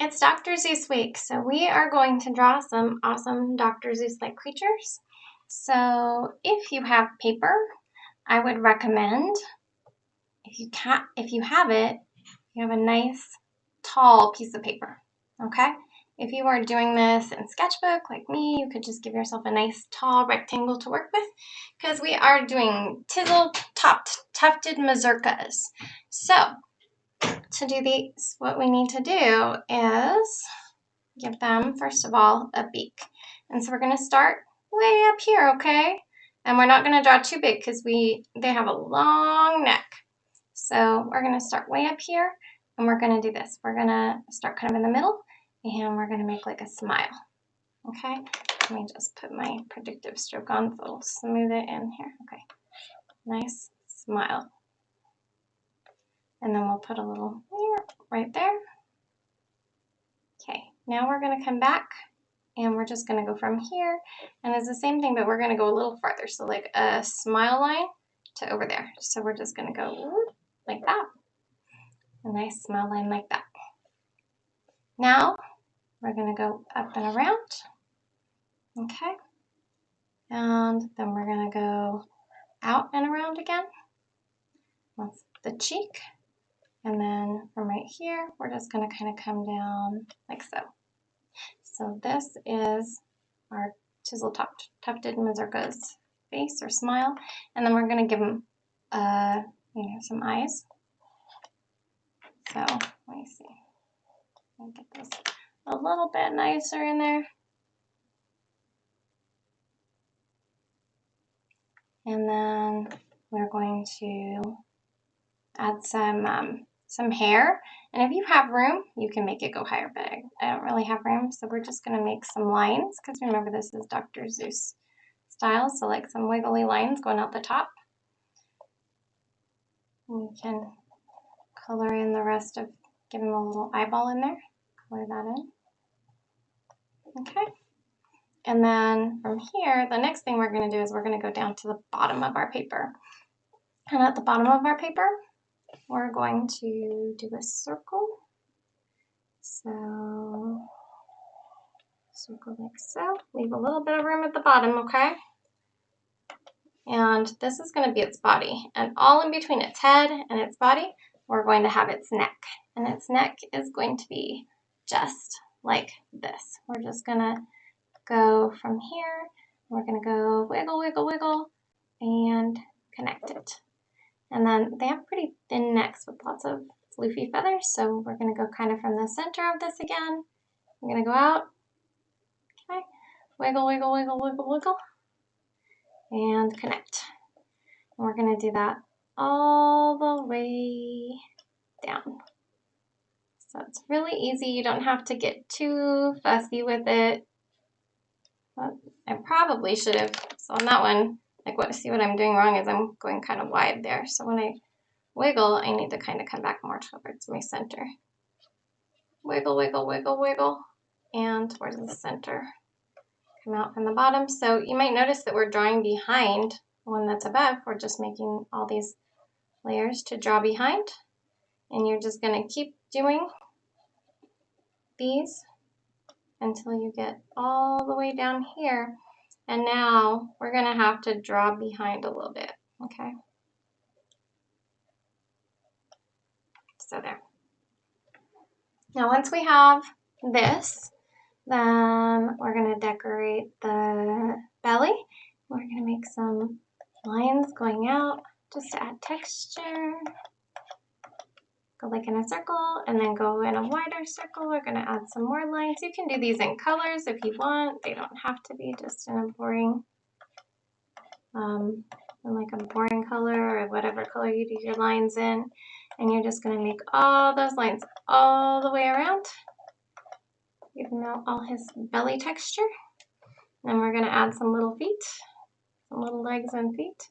It's Dr. Seuss week, so we are going to draw some awesome Dr. Seuss-like creatures. So if you have paper, I would recommend, if you have it, you have a nice tall piece of paper, okay? If you are doing this in sketchbook like me, you could just give yourself a nice tall rectangle to work with, because we are doing Tizzle-Topped Tufted Mazurkas. So to do these, what we need to do is give them, first of all, a beak. And so we're going to start way up here, okay? And we're not going to draw too big because they have a long neck. So we're going to start way up here, and we're going to do this. We're going to start kind of in the middle, and we're going to make like a smile, okay? Let me just put my predictive stroke on so it'll smooth it in here. Okay, nice smile. And then we'll put a little right there. Okay, now we're going to come back, and we're just going to go from here, and it's the same thing, but we're going to go a little farther, so like a smile line to over there. So we're just going to go like that, a nice smile line like that. Now we're going to go up and around, okay, and then we're going to go out and around again. That's the cheek, and then from right here, we're just going to kind of come down like so. So this is our Tizzle-Topped Tufted Mazurkas face or smile, and then we're going to give them, some eyes. So let me see. Let me get this a little bit nicer in there, and then we're going to add some hair. And if you have room, you can make it go higher, but I don't really have room, so we're just going to make some lines, because remember, this is Dr. Seuss style, so like some wiggly lines going out the top. And we can color in the rest of, give him a little eyeball in there, color that in. Okay. And then from here, the next thing we're going to do is we're going to go down to the bottom of our paper. And at the bottom of our paper, we're going to do a circle. So, circle like so. Leave a little bit of room at the bottom, okay? And this is going to be its body. And all in between its head and its body, we're going to have its neck. And its neck is going to be just like this. We're just going to go from here. We're going to go wiggle, wiggle, wiggle, and connect it. And then they have pretty thin necks with lots of floofy feathers, so we're going to go kind of from the center of this again. We're going to go out, okay, wiggle, wiggle, wiggle, wiggle, wiggle, and connect. And we're going to do that all the way down. So it's really easy. You don't have to get too fussy with it. But I probably should have, so on that one, see what I'm doing wrong is I'm going kind of wide there. So when I wiggle, I need to kind of come back more towards my center. Wiggle, wiggle, wiggle, wiggle, and towards the center. Come out from the bottom. So you might notice that we're drawing behind the one that's above. We're just making all these layers to draw behind. And you're just going to keep doing these until you get all the way down here. And now we're going to have to draw behind a little bit, okay? So there. Now once we have this, then we're going to decorate the belly. We're going to make some lines going out just to add texture. Go like in a circle and then go in a wider circle. We're going to add some more lines. You can do these in colors if you want. They don't have to be just in a boring, color or whatever color you do your lines in. And you're just going to make all those lines all the way around. Give him all his belly texture. And we're going to add some little feet, some little legs and feet.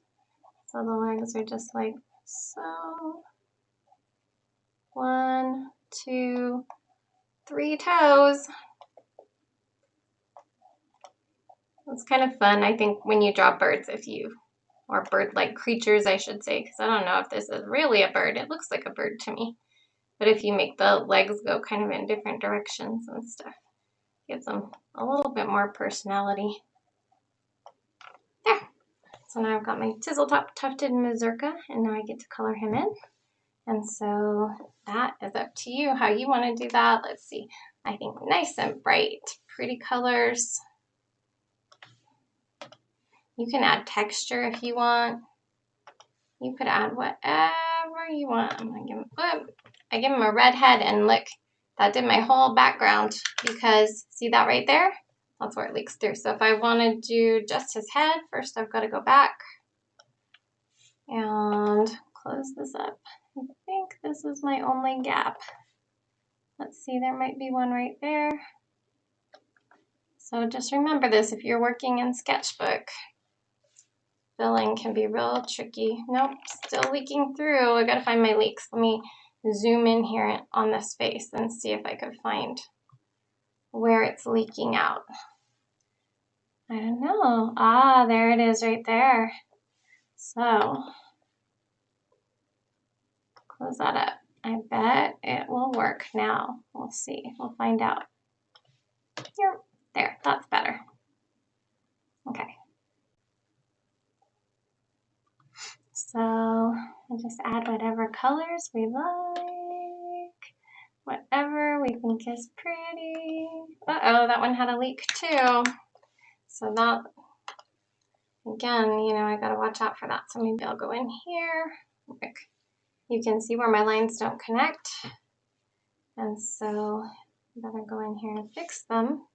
So the legs are just like so. 1, 2, 3 toes. It's kind of fun, I think, when you draw birds, or bird-like creatures, I should say, because I don't know if this is really a bird. It looks like a bird to me. But if you make the legs go kind of in different directions and stuff, gives them a little bit more personality. There. So now I've got my Tizzle-Topped Tufted Mazurka, and now I get to color him in. And so that is up to you how you want to do that. Let's see. I think nice and bright, pretty colors. You can add texture if you want. You could add whatever you want. I'm gonna give him, I give him a red head, and look, that did my whole background because see that right there? That's where it leaks through. So if I want to do just his head, first I've got to go back and close this up. I think this is my only gap. Let's see, there might be one right there. So just remember this, if you're working in Sketchbook, filling can be real tricky. Nope, still leaking through. I gotta find my leaks. Let me zoom in here on this face and see if I could find where it's leaking out. I don't know. Ah, there it is right there. So, close that up. I bet it will work now. We'll see. We'll find out. Here, there, that's better. Okay. So I just add whatever colors we like, whatever we think is pretty. Uh-oh, that one had a leak too. So that, again, you know, I gotta watch out for that. So maybe I'll go in here. Look, you can see where my lines don't connect. And so I'm gonna go in here and fix them.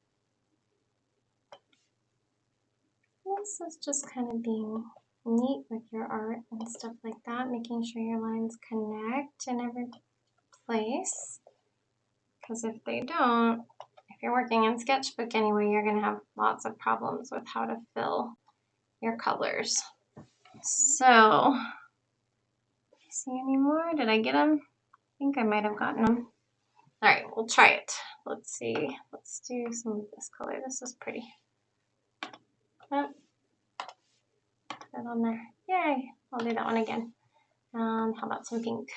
This is just kind of being neat with your art and stuff like that, making sure your lines connect in every place. Because if they don't, if you're working in Sketchbook anyway, you're going to have lots of problems with how to fill your colors. So, see any more? Did I get them? I think I might have gotten them. All right, we'll try it. Let's see. Let's do some of this color. This is pretty. Oh, put it on there. Yay! I'll do that one again. How about some pink?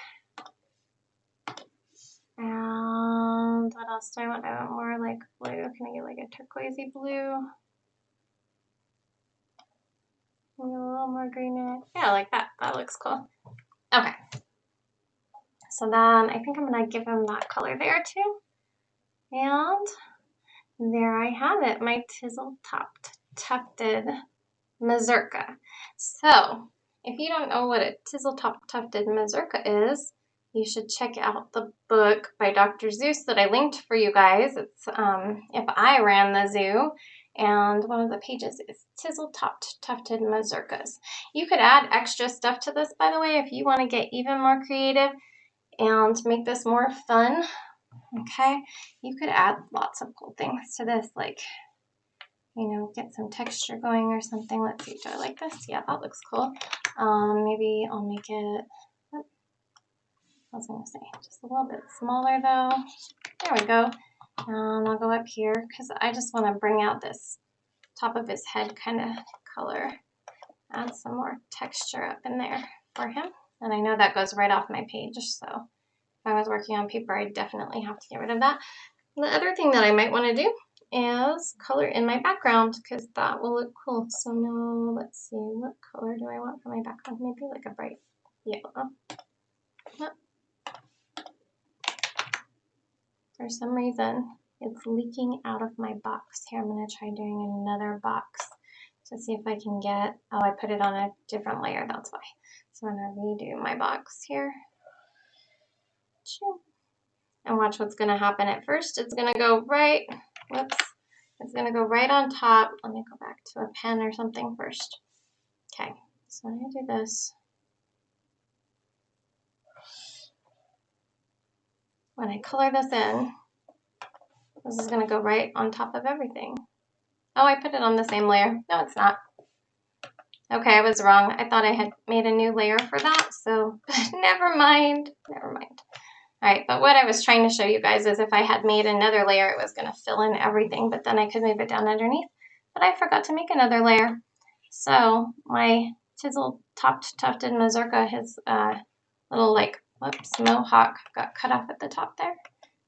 And what else do I want? I want more like blue. Can I get like a turquoisey blue? A little more green in it. Yeah, like that. That looks cool. Okay. So then I think I'm going to give him that color there too. And there I have it, my Tizzle-Topped Tufted Mazurka. So if you don't know what a Tizzle-Topped Tufted Mazurka is, you should check out the book by Dr. Seuss that I linked for you guys. It's If I Ran the Zoo, and one of the pages is Tizzle-Topped Tufted Mazurkas. You could add extra stuff to this, by the way, if you want to get even more creative and make this more fun. Okay, you could add lots of cool things to this, like, you know, get some texture going or something. Let's see, do I like this? Yeah, that looks cool. Maybe I'll make it, I was going to say, just a little bit smaller though. There we go. I'll go up here because I just want to bring out this top of his head kind of color. Add some more texture up in there for him. And I know that goes right off my page, so if I was working on paper, I definitely have to get rid of that. The other thing that I might want to do is color in my background because that will look cool. So now let's see, what color do I want for my background? Maybe like a bright yellow. For some reason, it's leaking out of my box. Here, I'm going to try doing another box to see if I can get, oh, I put it on a different layer, that's why. So I'm going to redo my box here. And watch what's going to happen at first. It's going to go right, whoops, it's going to go right on top. Let me go back to a pen or something first. Okay, so when I do this, when I color this in, this is going to go right on top of everything. Oh, I put it on the same layer. No, it's not. Okay, I was wrong. I thought I had made a new layer for that, so never mind. Never mind. All right, but what I was trying to show you guys is if I had made another layer, it was going to fill in everything, but then I could move it down underneath. But I forgot to make another layer. So my Tizzle-Topped Tufted Mazurka, his little like whoops, mohawk got cut off at the top there.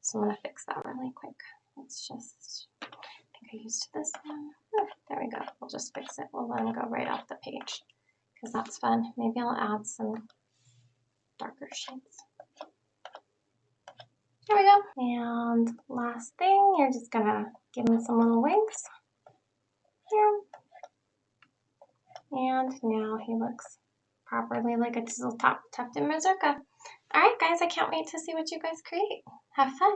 So I'm going to fix that really quick. Let's just, I think I used this one. Oh, there we go. We'll just fix it. We'll let him go right off the page because that's fun. Maybe I'll add some darker shades. There we go. And last thing, you're just going to give him some little wings. Here. And now he looks properly like a Tizzle-Topped Tufted Mazurka. Alright guys, I can't wait to see what you guys create. Have fun!